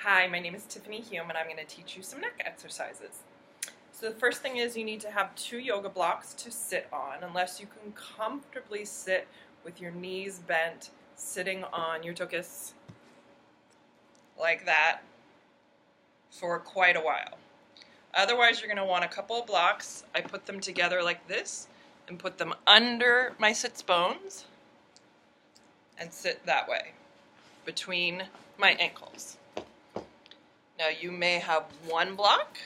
Hi, my name is Tiffany Hume and I'm going to teach you some neck exercises. So the first thing is you need to have 2 yoga blocks to sit on, unless you can comfortably sit with your knees bent, sitting on your tuchus like that for quite a while. Otherwise you're going to want a couple of blocks. I put them together like this and put them under my sits bones and sit that way between my ankles. Now you may have 1 block.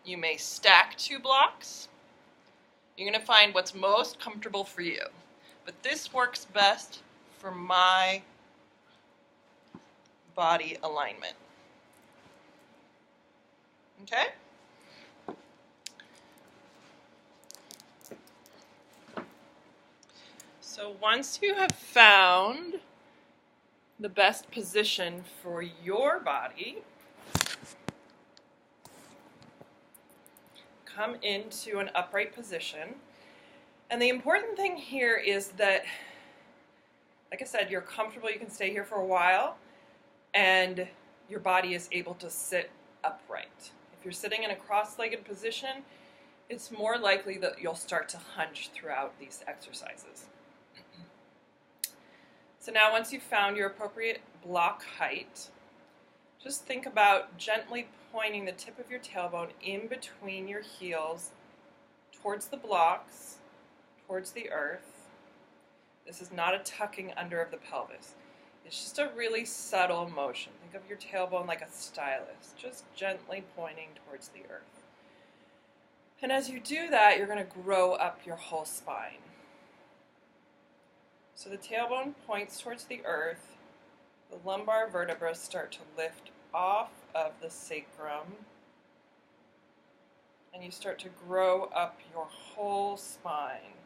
You may stack 2 blocks. You're going to find what's most comfortable for you. But this works best for my body alignment. Okay? So once you have found the best position for your body, come into an upright position. And the important thing here is that, like I said, you're comfortable, you can stay here for a while, and your body is able to sit upright. If you're sitting in a cross-legged position, it's more likely that you'll start to hunch throughout these exercises. So now once you've found your appropriate block height, just think about gently pointing the tip of your tailbone in between your heels towards the blocks, towards the earth. This is not a tucking under of the pelvis. It's just a really subtle motion. Think of your tailbone like a stylus, just gently pointing towards the earth. And as you do that, you're going to grow up your whole spine. So the tailbone points towards the earth, the lumbar vertebrae start to lift off of the sacrum, and you start to grow up your whole spine,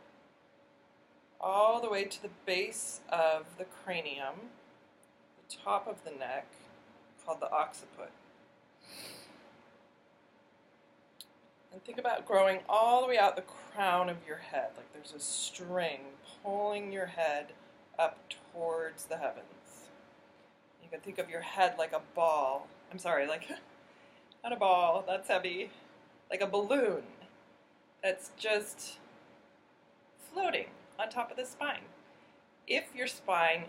all the way to the base of the cranium, the top of the neck, called the occiput. And think about growing all the way out the crown of your head, like there's a string pulling your head up towards the heavens. You can think of your head like a ball. I'm sorry, like, not a ball, that's heavy. Like a balloon that's just floating on top of the spine. If your spine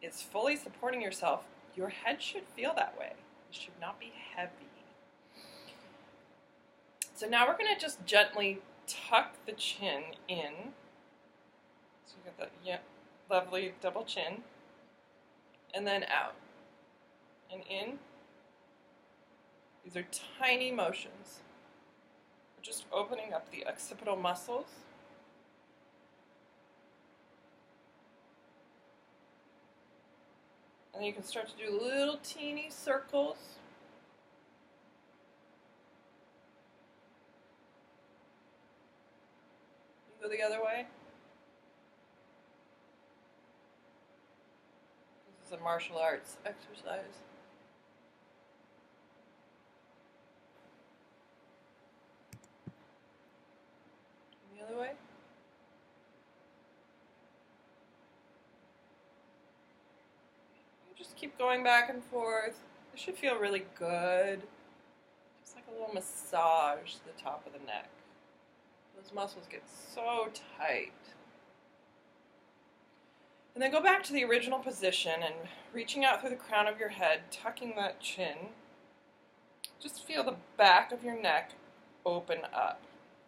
is fully supporting yourself, your head should feel that way. It should not be heavy. So now we're going to just gently tuck the chin in. So you got that lovely double chin. And then out. And in. These are tiny motions. We're just opening up the occipital muscles. And you can start to do little teeny circles. You go the other way. This is a martial arts exercise. The other way. You just keep going back and forth. This should feel really good. Just like a little massage to the top of the neck. Those muscles get so tight. And then go back to the original position and reaching out through the crown of your head, tucking that chin. Just feel the back of your neck open up.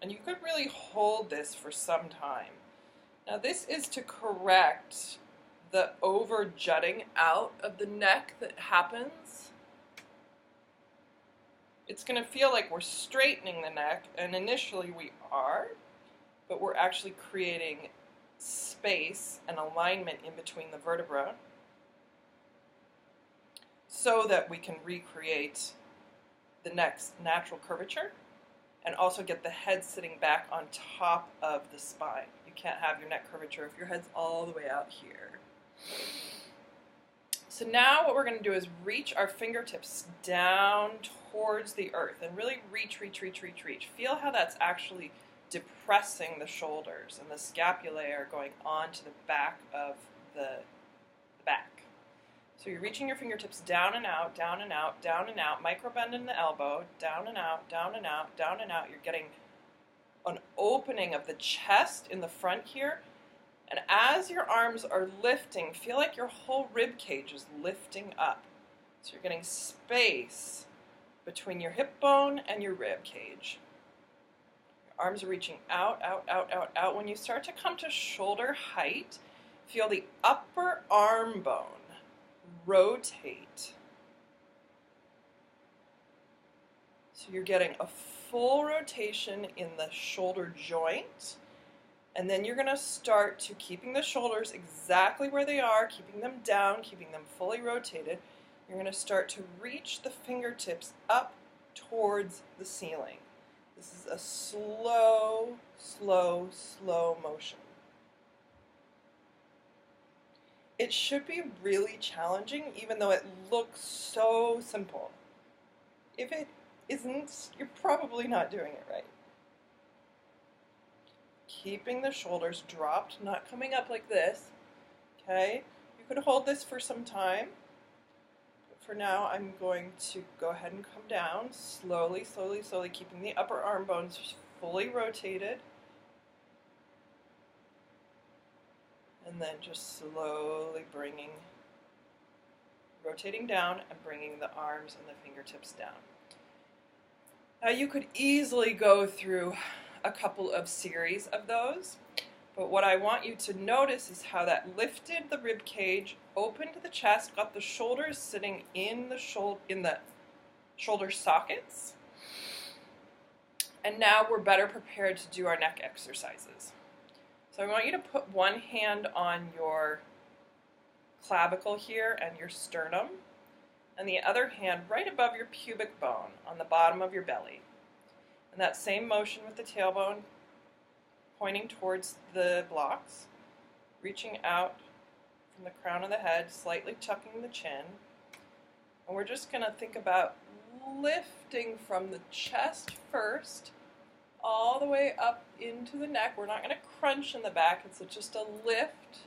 And you could really hold this for some time. Now this is to correct the over jutting out of the neck that happens. It's going to feel like we're straightening the neck, and initially we are, but we're actually creating space and alignment in between the vertebrae so that we can recreate the neck's natural curvature and also get the head sitting back on top of the spine. You can't have your neck curvature if your head's all the way out here. So now what we're going to do is reach our fingertips down towards the earth and really reach, reach, reach, reach, reach. Feel how that's actually depressing the shoulders, and the scapulae are going onto the back of the back. So you're reaching your fingertips down and out, down and out, down and out, micro bend in the elbow, down and out, down and out, down and out. You're getting an opening of the chest in the front here. And as your arms are lifting, feel like your whole rib cage is lifting up. So you're getting space between your hip bone and your rib cage. Your arms are reaching out, out, out, out, out. When you start to come to shoulder height, feel the upper arm bone rotate. So you're getting a full rotation in the shoulder joint, and then you're going to start to keeping the shoulders exactly where they are, keeping them down, keeping them fully rotated. You're going to start to reach the fingertips up towards the ceiling. This is a slow, slow, slow motion. It should be really challenging, even though it looks so simple. If it isn't, you're probably not doing it right. Keeping the shoulders dropped, not coming up like this. Okay? You could hold this for some time. But for now, I'm going to go ahead and come down slowly, slowly, slowly, keeping the upper arm bones fully rotated. And then just slowly rotating down and bringing the arms and the fingertips down. Now you could easily go through a couple of series of those, but what I want you to notice is how that lifted the rib cage, opened the chest, got the shoulders sitting in the shoulder sockets, and now we're better prepared to do our neck exercises. So I want you to put one hand on your clavicle here and your sternum, and the other hand right above your pubic bone on the bottom of your belly. And that same motion with the tailbone pointing towards the blocks, reaching out from the crown of the head, slightly tucking the chin. And we're just going to think about lifting from the chest first, all the way up into the neck. We're not going to crunch in the back. It's just a lift.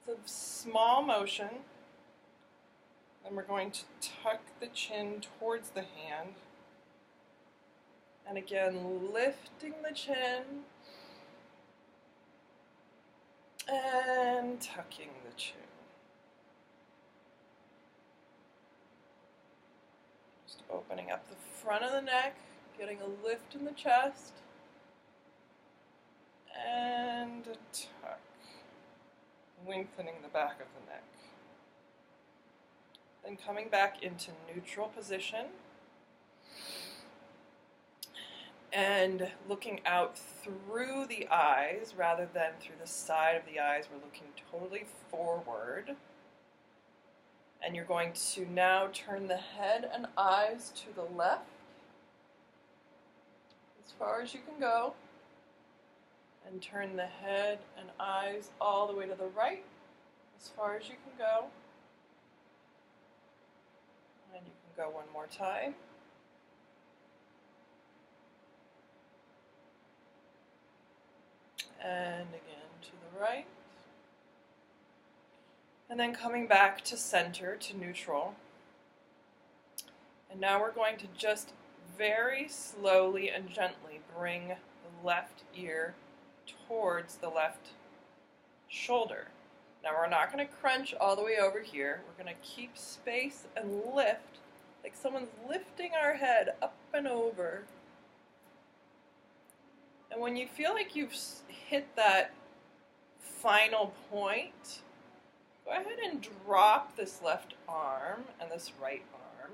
It's a small motion. And we're going to tuck the chin towards the hand. And again, lifting the chin and tucking the chin. Just opening up the front of the neck, getting a lift in the chest, and a tuck, lengthening the back of the neck. Then coming back into neutral position and looking out through the eyes rather than through the side of the eyes. We're looking totally forward. And you're going to now turn the head and eyes to the left as far as you can go, and turn the head and eyes all the way to the right as far as you can go. And you can go one more time. And again to the right. And then coming back to center, to neutral. And now we're going to just very slowly and gently bring the left ear towards the left shoulder. Now we're not going to crunch all the way over here. We're going to keep space and lift, like someone's lifting our head up and over. And when you feel like you've hit that final point, go ahead and drop this left arm and this right arm.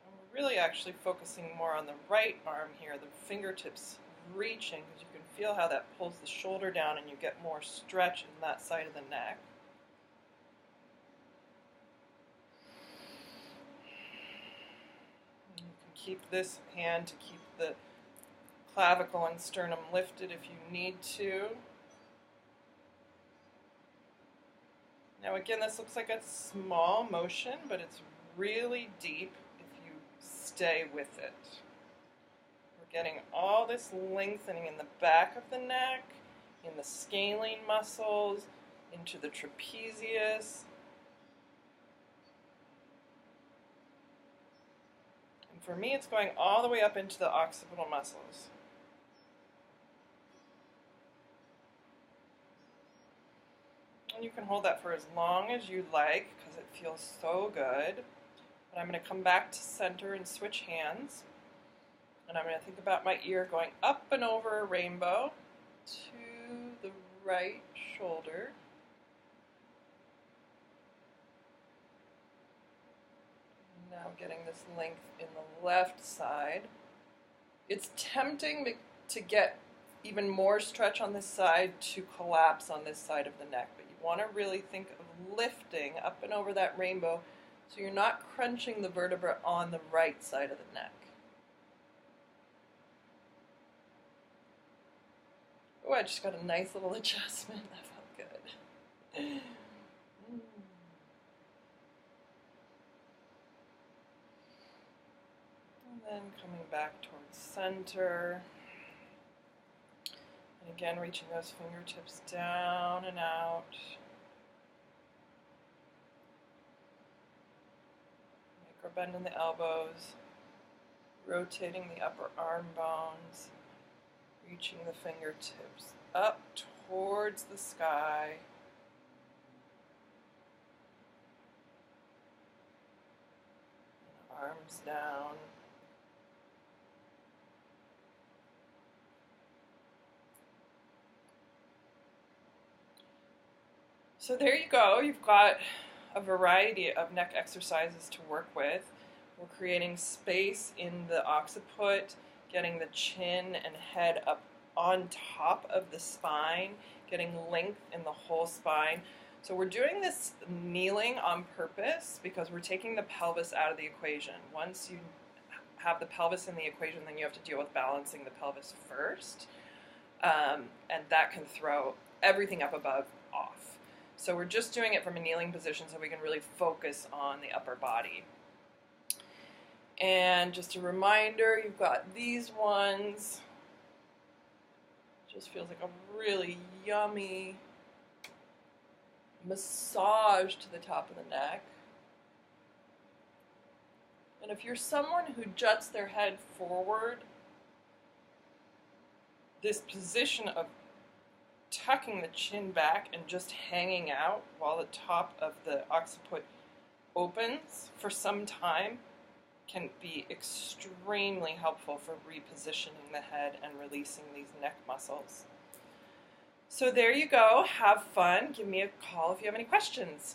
And we're really actually focusing more on the right arm here, the fingertips reaching, because you can feel how that pulls the shoulder down and you get more stretch in that side of the neck. And you can keep this hand to keep the clavicle and sternum lifted if you need to. Now again, this looks like a small motion, but it's really deep if you stay with it. We're getting all this lengthening in the back of the neck, in the scalene muscles, into the trapezius, And for me, it's going all the way up into the occipital muscles. And you can hold that for as long as you like because it feels so good. And I'm going to come back to center and switch hands. And I'm going to think about my ear going up and over a rainbow to the right shoulder. Now getting this length in the left side. It's tempting to get even more stretch on this side to collapse on this side of the neck, but you want to really think of lifting up and over that rainbow so you're not crunching the vertebra on the right side of the neck. Oh, I just got a nice little adjustment. That felt good. And then coming back towards center. And again, reaching those fingertips down and out. Micro bend in the elbows. Rotating the upper arm bones. Reaching the fingertips up towards the sky. And arms down. So there you go. You've got a variety of neck exercises to work with. We're creating space in the occiput, getting the chin and head up on top of the spine, getting length in the whole spine. So we're doing this kneeling on purpose because we're taking the pelvis out of the equation. Once you have the pelvis in the equation, then you have to deal with balancing the pelvis first, and that can throw everything up above off. So we're just doing it from a kneeling position so we can really focus on the upper body. And just a reminder, you've got these ones. Just feels like a really yummy massage to the top of the neck. And if you're someone who juts their head forward, this position of tucking the chin back and just hanging out while the top of the occiput opens for some time can be extremely helpful for repositioning the head and releasing these neck muscles. So there you go. Have fun. Give me a call if you have any questions.